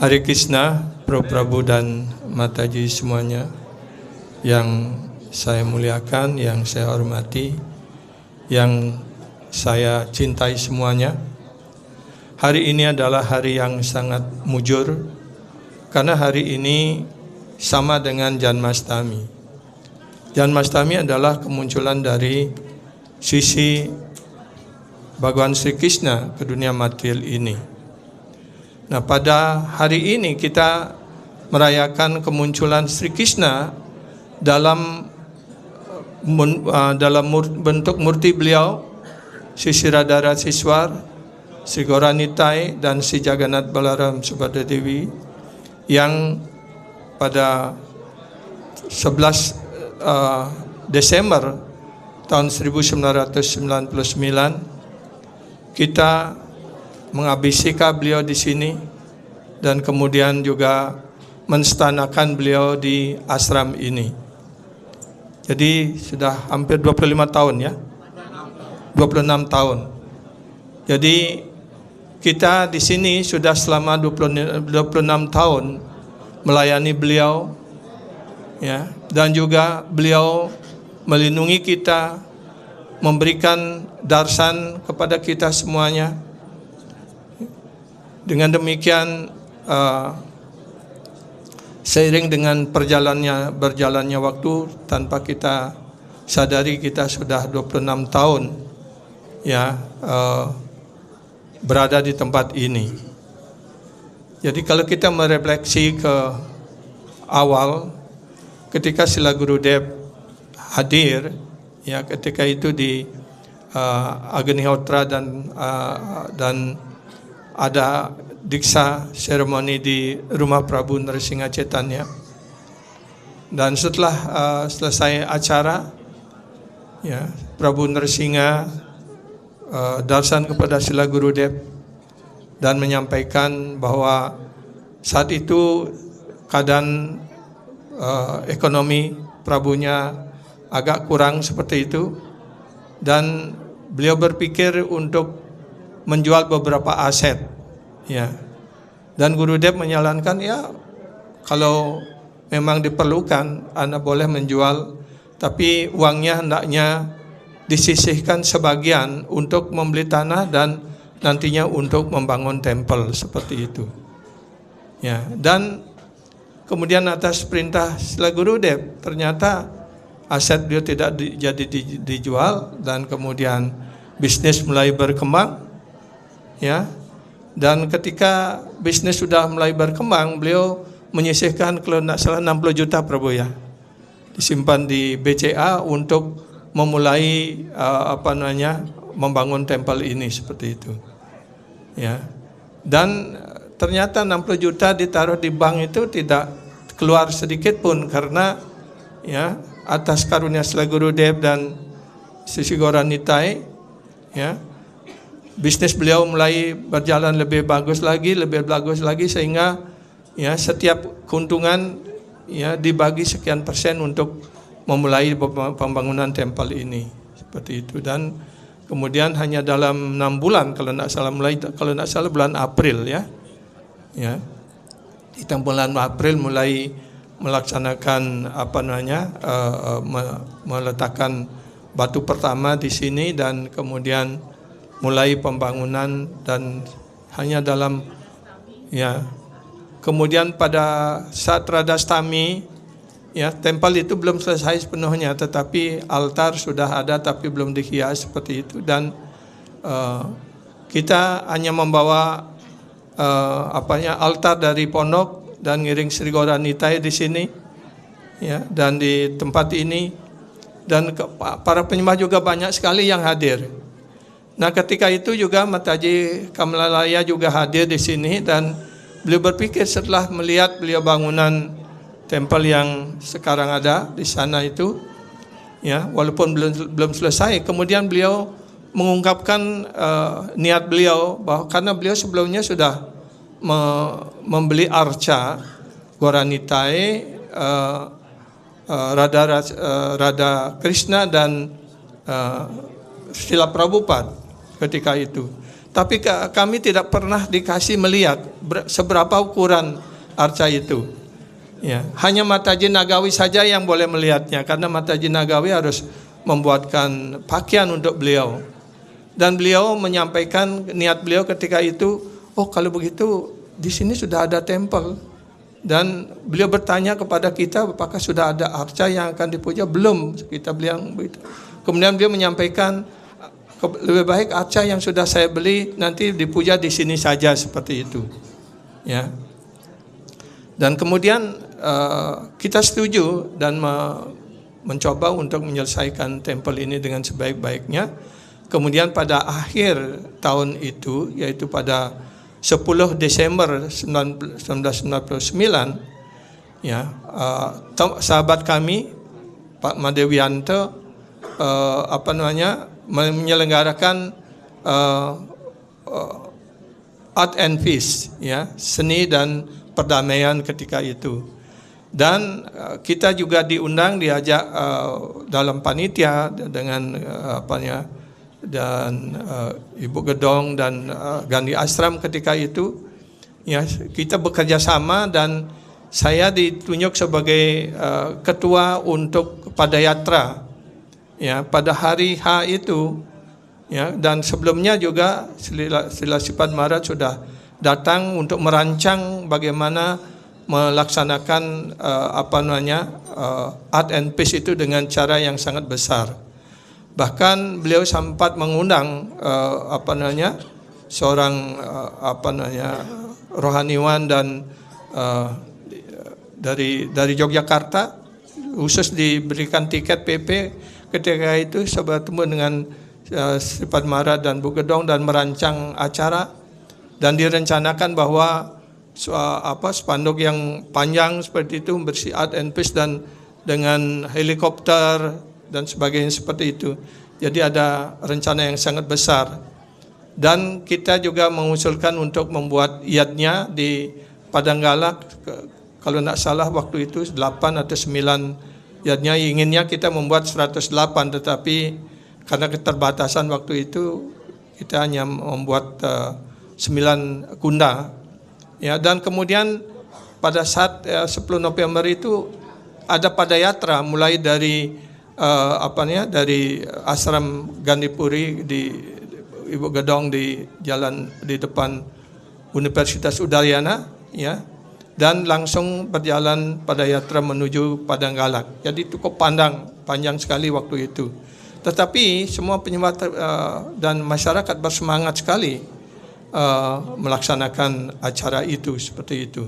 Hare Krishna, Prabu dan Mataji semuanya yang saya muliakan, yang saya hormati, yang saya cintai semuanya. Hari ini adalah hari yang sangat mujur karena hari ini sama dengan Janmastami. Janmastami adalah kemunculan dari sisi Bhagawan Sri Krishna ke dunia material ini. Nah, pada hari ini kita merayakan kemunculan Sri Krishna dalam bentuk murti beliau, Sri Radharasiswar, Sri Gauranitai dan Sri Jagannath Balaram Subhadra Dewi yang pada 11 Desember tahun 1999 kita mengabisika beliau di sini dan kemudian juga menstanakan beliau di ashram ini. Jadi sudah hampir 25 tahun ya. 26 tahun. Jadi kita di sini sudah selama 26 tahun melayani beliau ya, dan juga beliau melindungi kita, memberikan darsan kepada kita semuanya. Dengan demikian seiring dengan berjalannya waktu, tanpa kita sadari kita sudah 26 tahun ya berada di tempat ini. Jadi kalau kita merefleksi ke awal ketika Srila Gurudev hadir ya, ketika itu di Agnihotra dan ada diksa seremoni di rumah Prabu Nrsimha Chaitanya. Dan setelah selesai acara ya, Prabu Nrsimha darsan kepada Srila Gurudev dan menyampaikan bahwa saat itu keadaan ekonomi Prabunya agak kurang seperti itu, dan beliau berpikir untuk menjual beberapa aset ya. Dan Gurudev menyarankan ya, kalau memang diperlukan Anda boleh menjual, tapi uangnya hendaknya disisihkan sebagian untuk membeli tanah dan nantinya untuk membangun tempel seperti itu ya. Dan kemudian atas perintah Srila Gurudev ternyata aset beliau tidak jadi dijual, dan kemudian bisnis mulai berkembang ya. Dan ketika bisnis sudah mulai berkembang, beliau menyisihkan kalau tidak salah 60 juta Prabu ya, disimpan di BCA untuk memulai membangun tempel ini seperti itu ya. Dan ternyata 60 juta ditaruh di bank itu tidak keluar sedikit pun, karena ya atas karunia Srila Gurudev dan Sri Gauranitai ya, bisnis beliau mulai berjalan lebih bagus lagi, sehingga ya setiap keuntungan ya dibagi sekian persen untuk memulai pembangunan tempel ini seperti itu. Dan kemudian hanya dalam 6 bulan kalau tidak salah bulan April ya di bulan April mulai melaksanakan meletakkan batu pertama di sini, dan kemudian mulai pembangunan. Dan hanya dalam ya, kemudian pada saat Radhastami ya, tempel itu belum selesai sepenuhnya, tetapi altar sudah ada tapi belum dihias seperti itu. Dan kita hanya membawa altar dari pondok dan ngiring Sri Gauranitai di sini ya, dan di tempat ini, dan para penyembah juga banyak sekali yang hadir. Nah, ketika itu juga Mataji Kamalalaya juga hadir di sini, dan beliau berpikir setelah melihat beliau bangunan tempel yang sekarang ada di sana itu ya, walaupun belum selesai, kemudian beliau mengungkapkan niat beliau bahwa karena beliau sebelumnya sudah membeli arca Gauranitai, Radha Krishna dan Srila Prabhupada ketika itu. Tapi kami tidak pernah dikasih melihat seberapa ukuran arca itu. Ya, hanya Mataji Nagawi saja yang boleh melihatnya, karena Mataji Nagawi harus membuatkan pakaian untuk beliau. Dan beliau menyampaikan niat beliau ketika itu, oh kalau begitu di sini sudah ada tempel. Dan beliau bertanya kepada kita, apakah sudah ada arca yang akan dipuja? Belum, kita bilang begitu. Kemudian beliau menyampaikan, lebih baik arca yang sudah saya beli nanti dipuja di sini saja, seperti itu. Ya. Dan kemudian kita setuju dan mencoba untuk menyelesaikan tempel ini dengan sebaik-baiknya. Kemudian pada akhir tahun itu, yaitu pada 10 Desember 1999, ya, sahabat kami Pak Madewianto menyelenggarakan Art and Peace, ya, seni dan perdamaian ketika itu. Dan kita juga diundang, diajak dalam panitia dengan dan Ibu Gedong dan Gandhi Ashram ketika itu. Ya, kita bekerja sama dan saya ditunjuk sebagai ketua untuk Padayatra. Ya, pada hari H itu, ya, dan sebelumnya juga Srila Sipad Maharaj sudah datang untuk merancang bagaimana melaksanakan Art and Peace itu dengan cara yang sangat besar. Bahkan beliau sempat mengundang seorang rohaniwan dan dari Yogyakarta, khusus diberikan tiket PP ketika itu, bertemu dengan Sipad Maharaj dan Bu Gedong dan merancang acara, dan direncanakan bahwa spanduk yang panjang seperti itu bersih Art and Peace dan dengan helikopter dan sebagainya seperti itu. Jadi ada rencana yang sangat besar. Dan kita juga mengusulkan untuk membuat yatnya di Padanggalak, kalau tidak salah waktu itu 8 atau 9 yatnya. Inginnya kita membuat 108, tetapi karena keterbatasan waktu itu kita hanya membuat 9 kunda. Ya, dan kemudian pada saat 10 November itu ada Padayatra mulai dari dari Ashram Gandhipuri di Ibu Gedong di jalan di depan Universitas Udayana, ya, dan langsung berjalan Padayatra menuju Padanggalak. Jadi cukup panjang sekali waktu itu. Tetapi semua penyembah dan masyarakat bersemangat sekali melaksanakan acara itu seperti itu.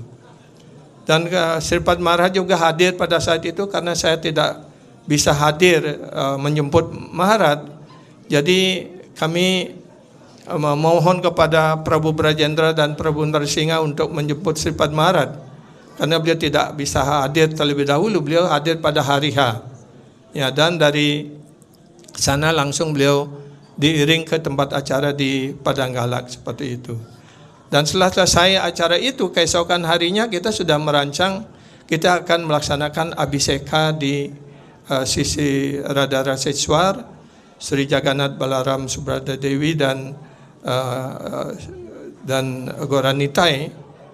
Dan Sripad Maharaj juga hadir pada saat itu, karena saya tidak bisa hadir menjemput Maharaj. Jadi kami memohon kepada Prabu Brajendra dan Prabu Narsingha untuk menjemput Sripad Maharaj, karena beliau tidak bisa hadir terlebih dahulu. Beliau hadir pada hari H. Ya, dan dari sana langsung beliau diiring ke tempat acara di Padanggalak seperti itu. Dan setelah selesai acara itu, keesokan harinya kita sudah merancang, kita akan melaksanakan Abhiseka di sisi Radha Raseshwar, Sri Jagannath Balaram Subrata Dewi dan Goranitai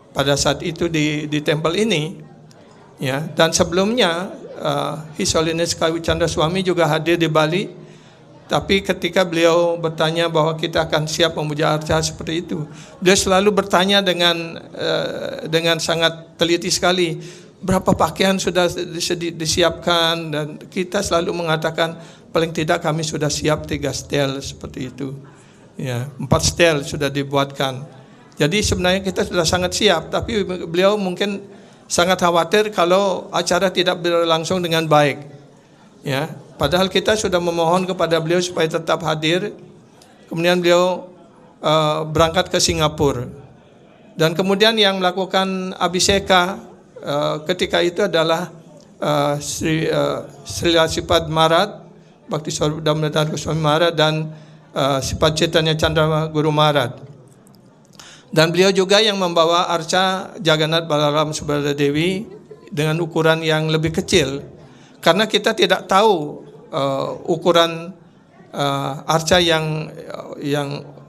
pada saat itu di tempel ini. Ya, dan sebelumnya His Holiness Kawi Chandra Swami juga hadir di Bali. Tapi ketika beliau bertanya bahwa kita akan siap memuja arca seperti itu, beliau selalu bertanya dengan sangat teliti sekali, berapa pakaian sudah disiapkan, dan kita selalu mengatakan paling tidak kami sudah siap 3 stel seperti itu. Ya, 4 stel sudah dibuatkan. Jadi sebenarnya kita sudah sangat siap, tapi beliau mungkin sangat khawatir kalau acara tidak berlangsung dengan baik. Ya, padahal kita sudah memohon kepada beliau supaya tetap hadir. Kemudian beliau berangkat ke Singapura. Dan kemudian yang melakukan Abhiseka ketika itu adalah Srila Sipad Maharaj, Bhakti Swarupa Goswami Maharaj, dan Sipad Chaitanya Chandra Guru Maharaj. Dan beliau juga yang membawa arca Jagannath Balaram Subrata Dewi dengan ukuran yang lebih kecil, karena kita tidak tahu ukuran arca yang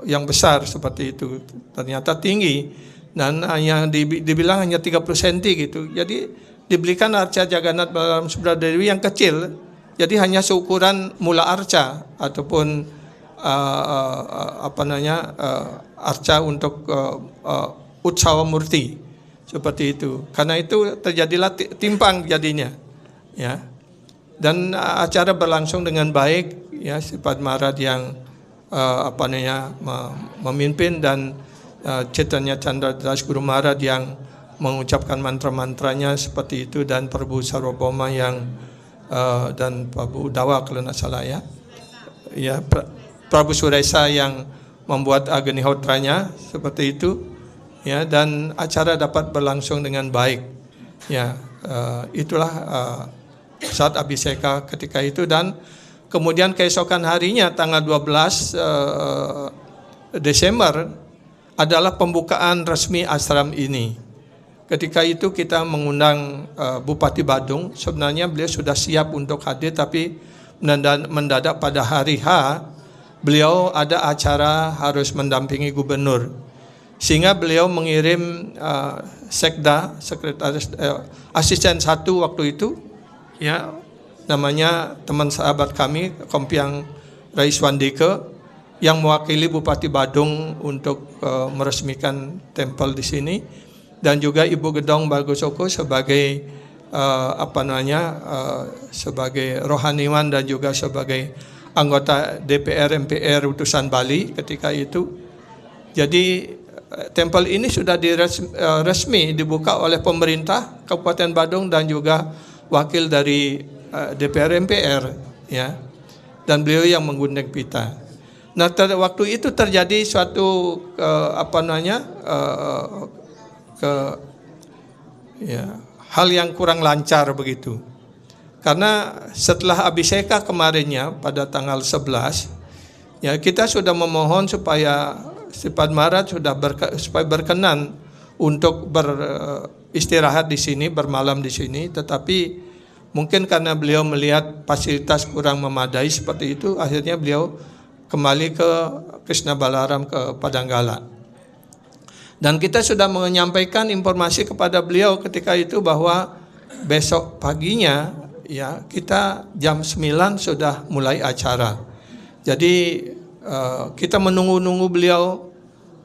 yang besar seperti itu. Ternyata tinggi dan hanya dibilang hanya 30 cm gitu. Jadi dibelikan arca Jagannath Balaram Subhadra Dewi yang kecil. Jadi hanya seukuran mula arca ataupun arca untuk Utsawa Murti seperti itu. Karena itu terjadilah timpang jadinya, ya. Dan acara berlangsung dengan baik, ya. Sri Padma Maharaj yang memimpin dan Chaitanya Chandra Das Guru Maharaj yang mengucapkan mantra-mantranya seperti itu, dan Prabu Sarvabhauma yang dan Prabu Udawa kalau tidak salah, ya. Ya, Prabu Suresa yang membuat Agnihotranya seperti itu, ya, dan acara dapat berlangsung dengan baik, ya. Itulah saat Abhiseka ketika itu. Dan kemudian keesokan harinya tanggal 12 Desember adalah pembukaan resmi ashram ini. Ketika itu kita mengundang Bupati Badung. Sebenarnya beliau sudah siap untuk hadir, tapi mendadak pada hari H beliau ada acara harus mendampingi gubernur, sehingga beliau mengirim sekda, sekretaris asisten satu waktu itu, ya, namanya teman sahabat kami Kompiang Raiswandike, yang mewakili Bupati Badung untuk meresmikan tempel di sini, dan juga Ibu Gedong Bagosoko sebagai sebagai rohaniwan dan juga sebagai anggota DPR MPR utusan Bali ketika itu. Jadi tempel ini sudah resmi dibuka oleh pemerintah Kabupaten Badung dan juga wakil dari DPR MPR, ya, dan beliau yang menggundeng pita. Nah, waktu itu terjadi suatu hal yang kurang lancar begitu. Karena setelah Abhiseka kemarinnya pada tanggal 11, ya, kita sudah memohon supaya Sri Padma Maharaj supaya berkenan untuk beristirahat di sini, bermalam di sini, tetapi mungkin karena beliau melihat fasilitas kurang memadai seperti itu, akhirnya beliau kembali ke Krishna Balaram ke Padanggala. Dan kita sudah menyampaikan informasi kepada beliau ketika itu bahwa besok paginya, ya, kita jam 9 sudah mulai acara. Jadi kita menunggu-nunggu beliau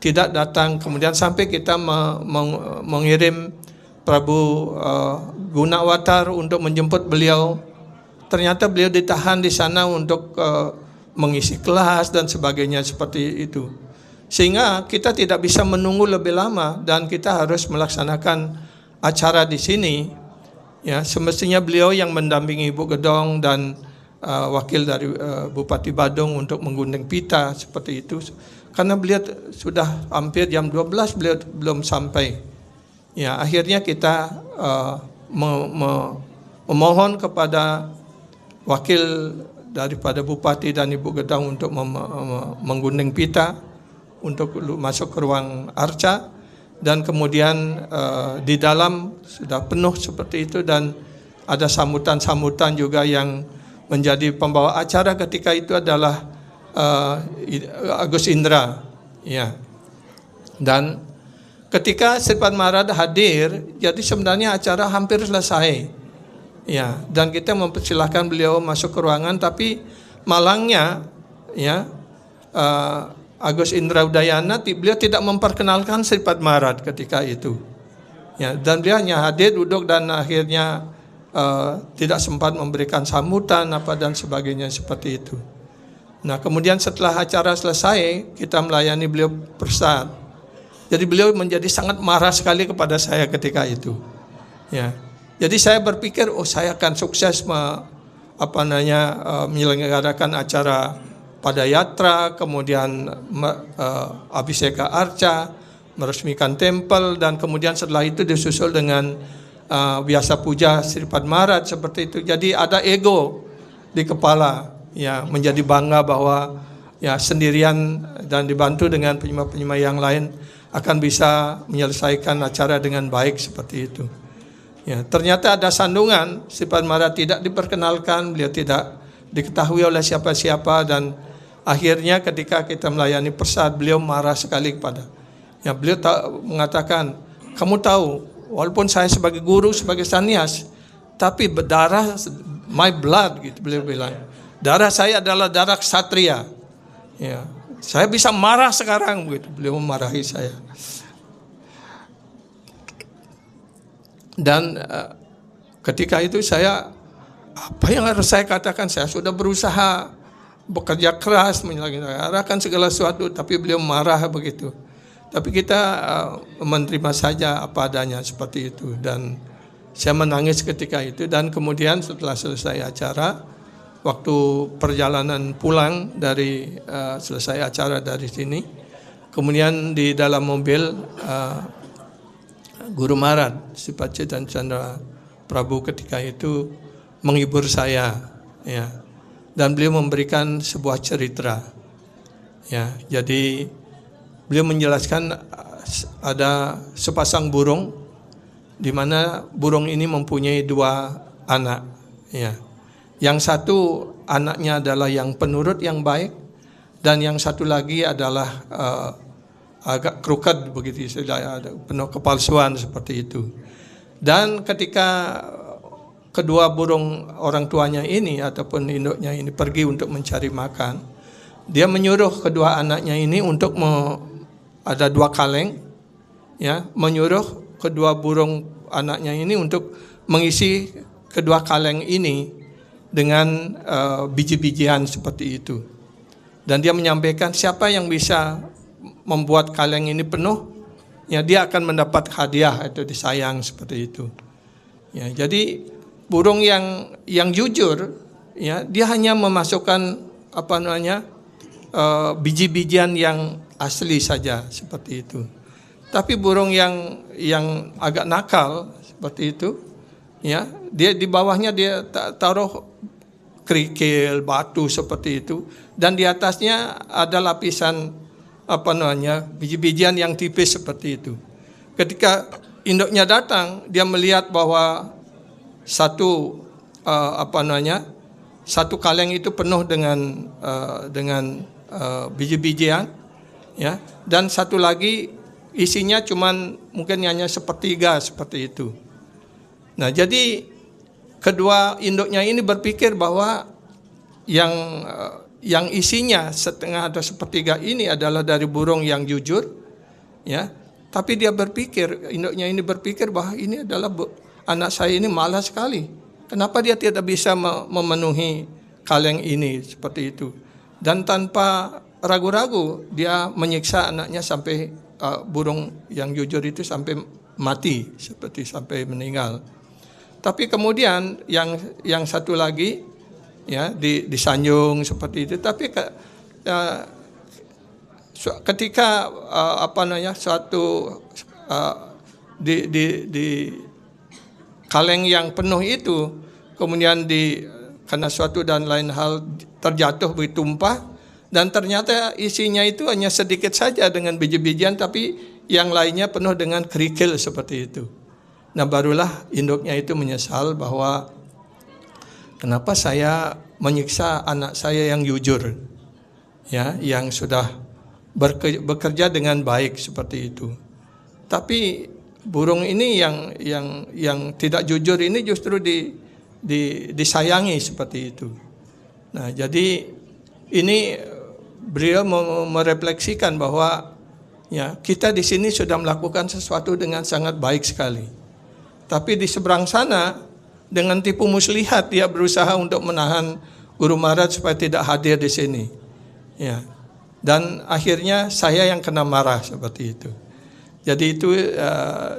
tidak datang, kemudian sampai kita mengirim Prabu Gunawatar untuk menjemput beliau. Ternyata beliau ditahan di sana untuk mengisi kelas dan sebagainya seperti itu. Sehingga kita tidak bisa menunggu lebih lama dan kita harus melaksanakan acara di sini. Ya, semestinya beliau yang mendampingi Ibu Gedong dan wakil dari Bupati Badung untuk menggundeng pita seperti itu. Karena beliau sudah hampir jam 12 beliau belum sampai. Ya, akhirnya kita memohon kepada wakil daripada Bupati dan Ibu Gedong untuk menggundeng pita untuk masuk ke ruang arca, dan kemudian di dalam sudah penuh seperti itu, dan ada sambutan-sambutan juga yang menjadi pembawa acara ketika itu adalah Agus Indra, ya. Dan ketika Sri Padma Maharaj hadir, jadi sebenarnya acara hampir selesai, ya, dan kita mempersilahkan beliau masuk ke ruangan, tapi malangnya, ya, Agus Indra Udayana, beliau tidak memperkenalkan Sri Padma Maharaj ketika itu, ya, dan beliau hanya hadir duduk dan akhirnya tidak sempat memberikan sambutan dan sebagainya seperti itu. Nah, kemudian setelah acara selesai kita melayani beliau prasad. Jadi beliau menjadi sangat marah sekali kepada saya ketika itu, ya. Jadi saya berpikir, saya akan sukses menyelenggarakan acara Padayatra, kemudian Abhiseka Arca, meresmikan tempel, dan kemudian setelah itu disusul dengan biasa puja Sri Padma Maharaj seperti itu. Jadi ada ego di kepala, ya, menjadi bangga bahwa, ya, sendirian dan dibantu dengan penyembah-penyembah yang lain akan bisa menyelesaikan acara dengan baik seperti itu. Ya, ternyata ada sandungan, Sri Padma Maharaj tidak diperkenalkan, beliau tidak diketahui oleh siapa-siapa, dan akhirnya ketika kita melayani persad, beliau marah sekali kepada. Ya, beliau mengatakan, kamu tahu, walaupun saya sebagai guru, sebagai sannyas, tapi berdarah, my blood, gitu beliau bilang. Darah saya adalah darah ksatria. Ya, saya bisa marah sekarang, begitu. Beliau memarahi saya. Dan ketika itu saya, apa yang harus saya katakan? Saya sudah berusaha bekerja keras menyelenggarakan segala sesuatu, tapi beliau marah begitu. Tapi kita menerima saja apa adanya seperti itu. Dan saya menangis ketika itu. Dan kemudian setelah selesai acara, waktu perjalanan pulang dari selesai acara dari sini, kemudian di dalam mobil Guru Maharaj Sri Pacetan Chandra Prabhu ketika itu menghibur saya, ya, dan beliau memberikan sebuah cerita, ya. Jadi beliau menjelaskan ada sepasang burung, di mana burung ini mempunyai 2 anak, ya. Yang satu anaknya adalah yang penurut yang baik, dan yang satu lagi adalah agak crooked begitu, ada penuh kepalsuan seperti itu. Dan ketika kedua burung orang tuanya ini ataupun induknya ini pergi untuk mencari makan, dia menyuruh kedua anaknya ini untuk ada 2 kaleng, ya, menyuruh kedua burung anaknya ini untuk mengisi kedua kaleng ini dengan biji-bijian seperti itu. Dan dia menyampaikan siapa yang bisa membuat kaleng ini penuh, ya, dia akan mendapat hadiah atau disayang seperti itu. Ya, jadi burung yang jujur, ya, dia hanya memasukkan biji-bijian yang asli saja seperti itu. Tapi burung yang agak nakal seperti itu, ya, dia di bawahnya dia taruh kerikil, batu seperti itu, dan di atasnya ada lapisan biji-bijian yang tipis seperti itu. Ketika induknya datang, dia melihat bahwa satu kaleng itu penuh dengan biji-bijian, ya, dan satu lagi isinya cuman mungkin hanya sepertiga seperti itu. Nah, jadi kedua induknya ini berpikir bahwa yang isinya setengah atau sepertiga ini adalah dari burung yang jujur, ya. Tapi dia berpikir, induknya ini berpikir bahwa ini adalah anak saya ini malas sekali. Kenapa dia tidak bisa memenuhi kaleng ini seperti itu? Dan tanpa ragu-ragu dia menyiksa anaknya sampai burung yang jujur itu sampai mati, sampai meninggal. Tapi kemudian yang satu lagi, ya, disanjung seperti itu. Tapi ketika di kaleng yang penuh itu, kemudian karena suatu dan lain hal terjatuh bertumpah, dan ternyata isinya itu hanya sedikit saja dengan biji-bijian, tapi yang lainnya penuh dengan kerikil seperti itu. Nah, barulah induknya itu menyesal bahwa kenapa saya menyiksa anak saya yang jujur, ya, yang sudah bekerja dengan baik seperti itu. Tapi burung ini yang tidak jujur ini justru disayangi seperti itu. Nah, jadi ini beliau merefleksikan bahwa, ya, kita di sini sudah melakukan sesuatu dengan sangat baik sekali. Tapi di seberang sana dengan tipu muslihat dia berusaha untuk menahan Guru Maharaj supaya tidak hadir di sini, ya. Dan akhirnya saya yang kena marah seperti itu. Jadi itu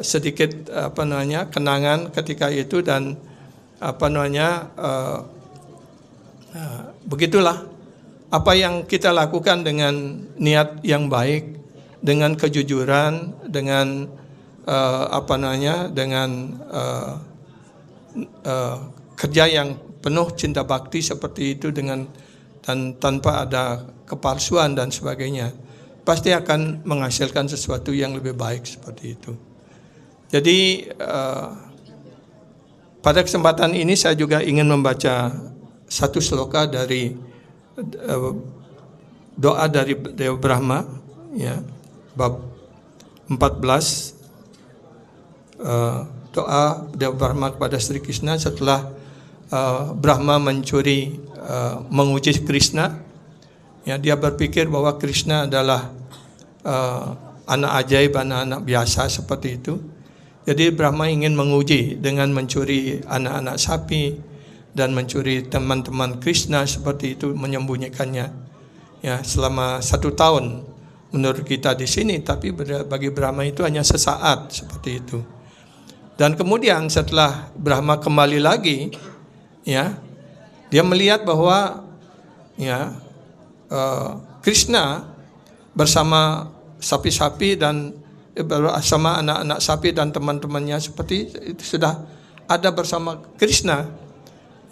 sedikit kenangan ketika itu, dan begitulah apa yang kita lakukan dengan niat yang baik, dengan kejujuran, dengan kerja yang penuh cinta bakti seperti itu, dan tanpa ada kepalsuan dan sebagainya, pasti akan menghasilkan sesuatu yang lebih baik seperti itu. Jadi pada kesempatan ini saya juga ingin membaca satu sloka dari doa dari Dewa Brahma, ya, bab 14, doa Dewa Brahma kepada Sri Krishna setelah Brahma menguji Krishna. Ya, dia berpikir bahwa Krishna adalah anak ajaib, anak-anak biasa seperti itu. Jadi Brahma ingin menguji dengan mencuri anak-anak sapi dan mencuri teman-teman Krishna seperti itu, menyembunyikannya. Ya, selama 1 tahun menurut kita di sini, tapi bagi Brahma itu hanya sesaat seperti itu. Dan kemudian setelah Brahma kembali lagi, ya, dia melihat bahwa, ya, Krishna bersama sapi-sapi dan bersama anak-anak sapi dan teman-temannya seperti itu sudah ada bersama Krishna,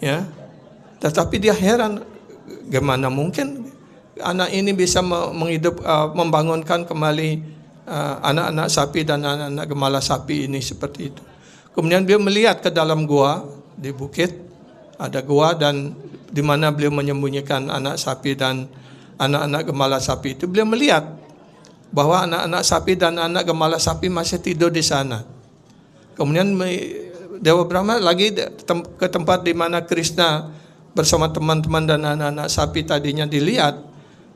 ya. Tetapi dia heran, gimana mungkin anak ini bisa membangunkan kembali anak-anak sapi dan anak-anak gembala sapi ini seperti itu. Kemudian dia melihat ke dalam gua di bukit, ada gua dan di mana beliau menyembunyikan anak sapi dan anak-anak gembala sapi itu. Beliau melihat bahwa anak-anak sapi dan anak gembala sapi masih tidur di sana. Kemudian Dewa Brahma lagi ke tempat di mana Krishna bersama teman-teman dan anak-anak sapi tadinya dilihat.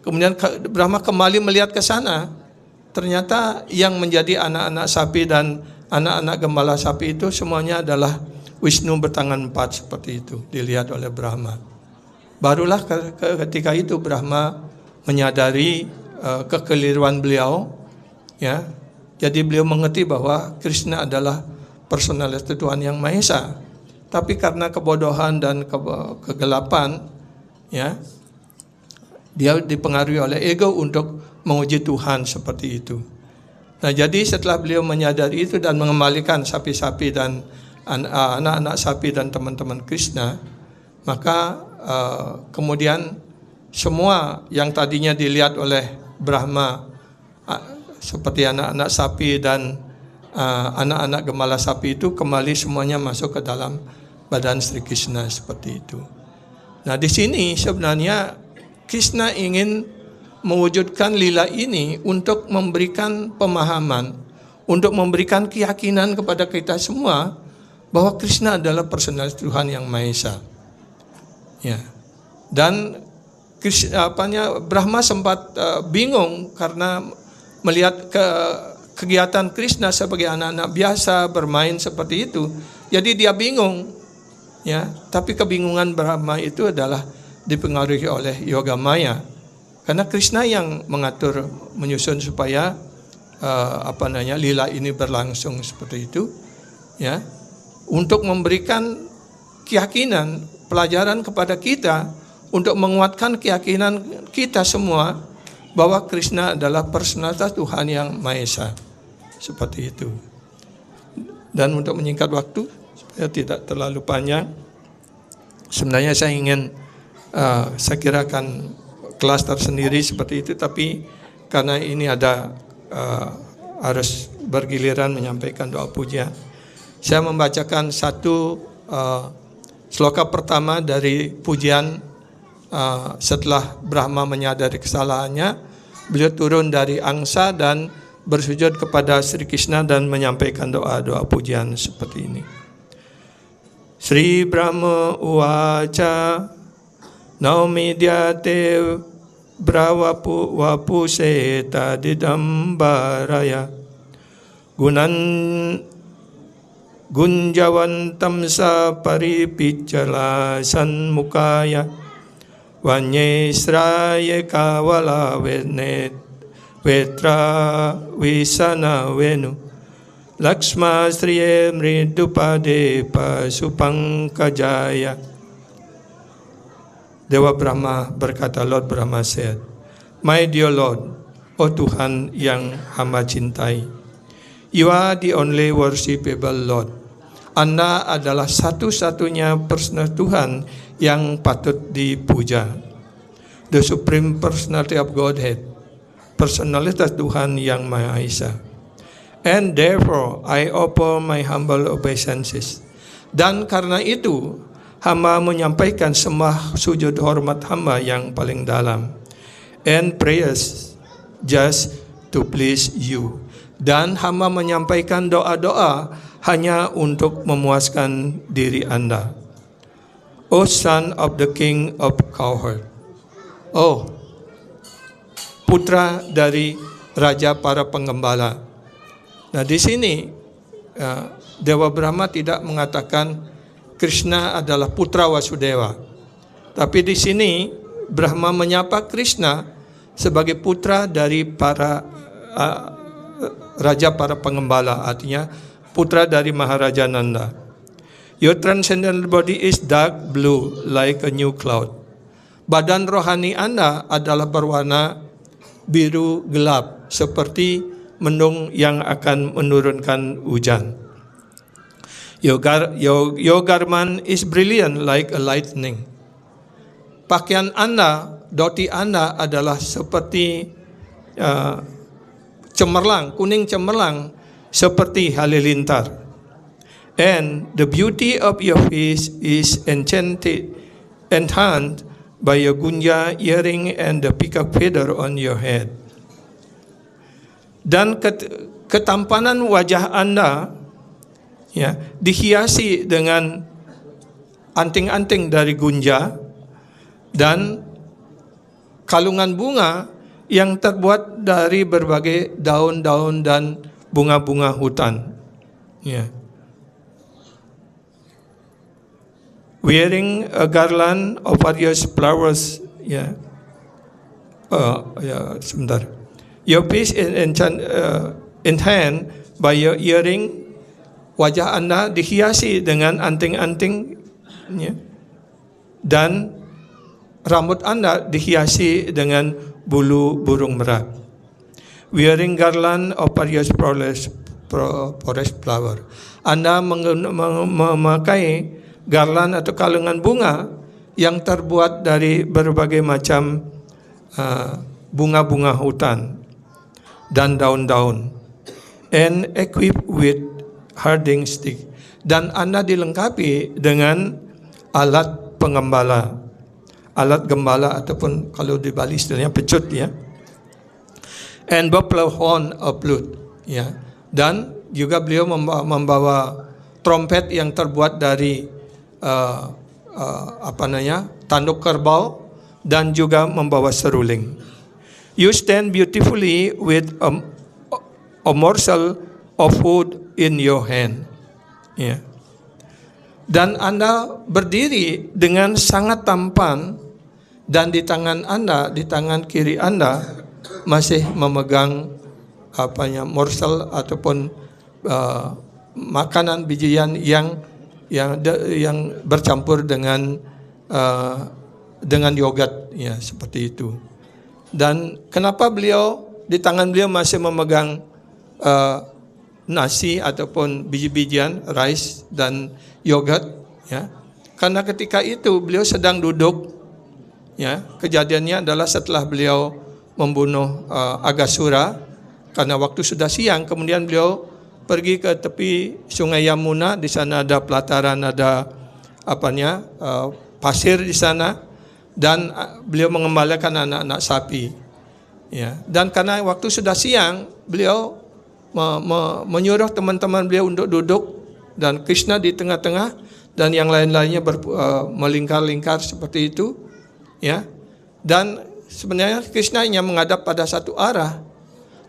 Kemudian Brahma kembali melihat ke sana. Ternyata yang menjadi anak-anak sapi dan anak-anak gembala sapi itu semuanya adalah Wisnu bertangan 4 seperti itu dilihat oleh Brahma. Barulah ketika itu Brahma menyadari kekeliruan beliau, ya. Jadi beliau mengerti bahwa Krishna adalah personalitas Tuhan Yang Maha Esa. Tapi karena kebodohan dan kegelapan, ya, dia dipengaruhi oleh ego untuk menguji Tuhan seperti itu. Nah, jadi setelah beliau menyadari itu dan mengembalikan sapi-sapi dan anak-anak sapi dan teman-teman Krishna, maka kemudian semua yang tadinya dilihat oleh Brahma seperti anak-anak sapi dan anak-anak gembala sapi itu kembali semuanya masuk ke dalam badan Sri Krishna seperti itu. Nah, di sini sebenarnya Krishna ingin mewujudkan lila ini untuk memberikan pemahaman, untuk memberikan keyakinan kepada kita semua bahwa Krishna adalah personalitas Tuhan Yang Maha Esa. Ya. Dan Brahma sempat bingung karena melihat kegiatan Krishna sebagai anak-anak biasa bermain seperti itu. Jadi dia bingung, ya. Tapi kebingungan Brahma itu adalah dipengaruhi oleh yoga maya. Karena Krishna yang mengatur, menyusun supaya lila ini berlangsung seperti itu, ya. Untuk memberikan keyakinan, pelajaran kepada kita, untuk menguatkan keyakinan kita semua bahwa Krishna adalah personalitas Tuhan Yang Maha Esa. Seperti itu. Dan untuk menyingkat waktu supaya tidak terlalu panjang, sebenarnya saya ingin saya kira akan kelas tersendiri seperti itu, tapi karena ini ada harus bergiliran menyampaikan doa puja, saya membacakan satu sloka pertama dari pujian. Setelah Brahma menyadari kesalahannya, beliau turun dari angsa dan bersujud kepada Sri Krishna dan menyampaikan doa-doa pujian seperti ini. Sri Brahma uwaca naumi dyate brawapu wapuse tadidambaraya gunan gunjawantam sa paripicala sanmukaya Vanyesraya kavala venet vetra visana venu Lakshma striye mridupade pasupangkajaya. Dewa Brahma berkata, Lord Brahma said, My dear Lord, oh Tuhan yang hamba cintai, You are the only worshipable Lord. Anda adalah satu-satunya personal Tuhan yang patut dipuja. The Supreme Personality of Godhead, personalitas Tuhan Yang Maha Esa. And therefore I offer my humble obeisances. Dan karena itu hamba menyampaikan sembah sujud hormat hamba yang paling dalam. and prayers just to please you. Dan hamba menyampaikan doa-doa hanya untuk memuaskan diri Anda. O son of the king of cowherd. Oh, putra dari raja para penggembala. Nah, di sini Dewa Brahma tidak mengatakan Krishna adalah putra Wasudeva. Tapi di sini Brahma menyapa Krishna sebagai putra dari para raja para penggembala, artinya putra dari Maharaja Nanda. Your transcendental body is dark blue like a new cloud. Badan rohani Anda adalah berwarna biru gelap seperti mendung yang akan menurunkan hujan. Your garment is brilliant like a lightning. Pakaian Anda, doti Anda adalah seperti cemerlang, kuning cemerlang seperti halilintar. And the beauty of your face is enhanced by your gunja earring and the peacock feather on your head. Dan ketampanan wajah Anda dihiasi dengan anting-anting dari gunja dan kalungan bunga yang terbuat dari berbagai daun-daun dan bunga-bunga hutan. Wearing a garland of various flowers. Sebentar. Your face in hand by your earring. Wajah Anda dihiasi dengan anting-anting, dan rambut Anda dihiasi dengan bulu burung merak. Wearing garland of various forest flower. Anda memakai garland atau kalungan bunga yang terbuat dari berbagai macam bunga-bunga hutan dan daun-daun. And equipped with herding stick. Dan Anda dilengkapi dengan alat penggembala. Alat gembala ataupun kalau di Bali istilahnya pecut And buffalo horn of flute. Dan juga beliau membawa trompet yang terbuat dari tanduk kerbau dan juga membawa seruling. You stand beautifully with a morsel of food in your hand. Dan Anda berdiri dengan sangat tampan dan di tangan Anda, di tangan kiri Anda masih memegang morsel ataupun makanan bijian yang bercampur dengan yogurt, seperti itu. Dan kenapa di tangan beliau masih memegang nasi ataupun biji-bijian, rice dan yogurt? Karena ketika itu beliau sedang duduk. Kejadiannya adalah setelah beliau membunuh Agasura, karena waktu sudah siang, kemudian beliau pergi ke tepi Sungai Yamuna. Di sana ada pelataran, ada pasir di sana, dan beliau mengembalakan anak-anak sapi. Dan karena waktu sudah siang, beliau menyuruh teman-teman beliau untuk duduk, dan Krishna di tengah-tengah dan yang lain-lainnya melingkar-lingkar seperti itu. Dan sebenarnya Krishna hanya menghadap pada satu arah.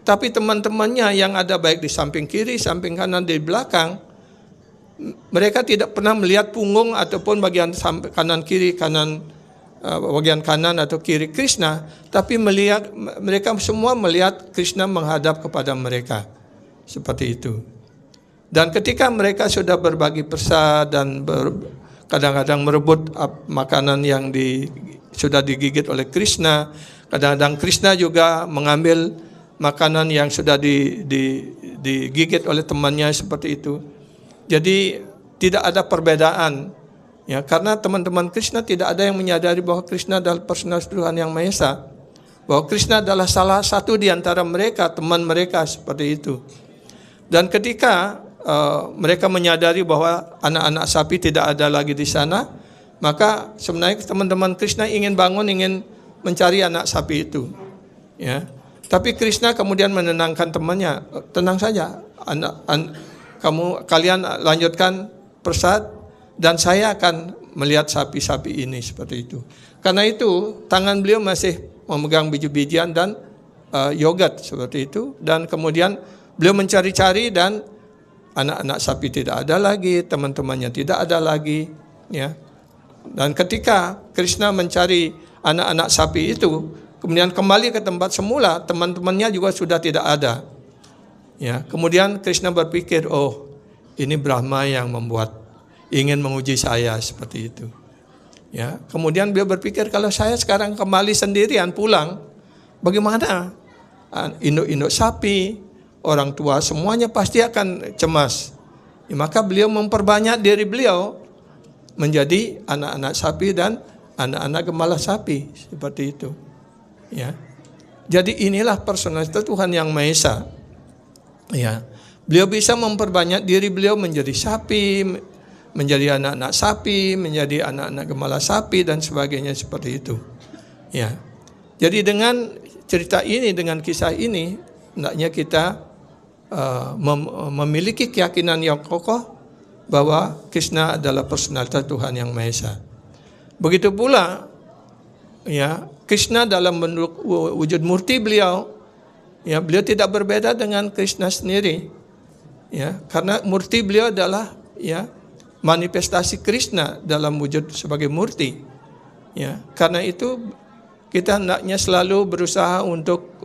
Tapi teman-temannya yang ada baik di samping kiri, samping kanan, di belakang, mereka tidak pernah melihat punggung ataupun bagian kanan kiri, bagian kanan atau kiri Krishna, tapi mereka semua melihat Krishna menghadap kepada mereka. Seperti itu. Dan ketika mereka sudah berbagi prasad dan kadang-kadang merebut makanan yang sudah digigit oleh Krishna, kadang-kadang Krishna juga mengambil makanan yang sudah digigit oleh temannya, seperti itu. Jadi tidak ada perbedaan, karena teman-teman Krishna tidak ada yang menyadari bahwa Krishna adalah personal Tuhan yang Maha Esa, bahwa Krishna adalah salah satu di antara mereka, teman mereka, seperti itu. Dan ketika mereka menyadari bahwa anak-anak sapi tidak ada lagi di sana, maka sebenarnya teman-teman Krishna ingin bangun, ingin mencari anak sapi itu. Ya. Tapi Krishna kemudian menenangkan temannya, tenang saja, kalian lanjutkan prasad dan saya akan melihat sapi-sapi ini, seperti itu. Karena itu tangan beliau masih memegang biji-bijian dan yogurt seperti itu, dan kemudian beliau mencari-cari dan anak-anak sapi tidak ada lagi, teman-temannya tidak ada lagi, ya. Dan ketika Krishna mencari anak-anak sapi itu, kemudian kembali ke tempat semula, teman-temannya juga sudah tidak ada. Ya, kemudian Krishna berpikir, oh, ini Brahma yang ingin menguji saya, seperti itu. Ya, kemudian beliau berpikir, kalau saya sekarang kembali sendirian pulang, bagaimana? Induk-induk sapi, orang tua semuanya pasti akan cemas. Ya, maka beliau memperbanyak diri beliau menjadi anak-anak sapi dan anak-anak gembala sapi, seperti itu. Ya, jadi inilah personalitas Tuhan Yang Maha Esa. Ya, beliau bisa memperbanyak diri beliau menjadi sapi, menjadi anak-anak sapi, menjadi anak-anak gembala sapi dan sebagainya, seperti itu. Ya, jadi dengan cerita ini, dengan kisah ini, hendaknya kita memiliki keyakinan yang kokoh bahwa Krishna adalah personalitas Tuhan Yang Maha Esa. Begitu pula, ya, Krishna dalam bentuk wujud murti beliau, ya, beliau tidak berbeda dengan Krishna sendiri, ya, karena murti beliau adalah, ya, manifestasi Krishna dalam wujud sebagai murti, ya. Karena itu kita hendaknya selalu berusaha untuk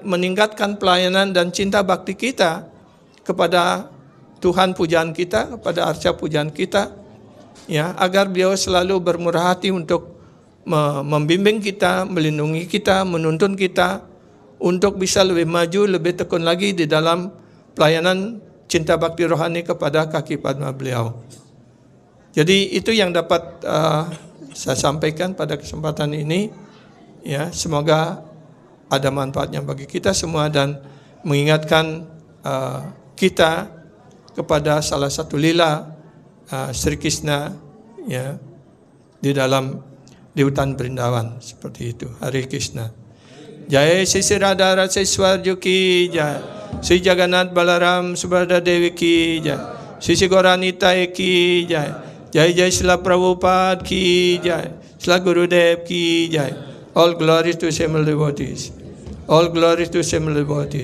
meningkatkan pelayanan dan cinta bakti kita kepada Tuhan pujaan kita, kepada arca pujaan kita, ya, agar beliau selalu bermurah hati untuk membimbing kita, melindungi kita, menuntun kita untuk bisa lebih maju, lebih tekun lagi di dalam pelayanan cinta bakti rohani kepada kaki padma beliau. Jadi itu yang dapat saya sampaikan pada kesempatan ini, ya, semoga ada manfaatnya bagi kita semua dan mengingatkan kita kepada salah satu lila Sri Krishna, ya, di hutan Brindavan, seperti itu. Hare Krishna. Jai Sri Radha Raseswarju ki jai, Sri Jagannath Balaram Subhadra Devi ki jai, Sri Gauranita ki jai, Jai Jai Srila Prabhupada ki jai, Srila Gurudev ki jai. All glories to Srimal devotees. All glories to Srimal devotees.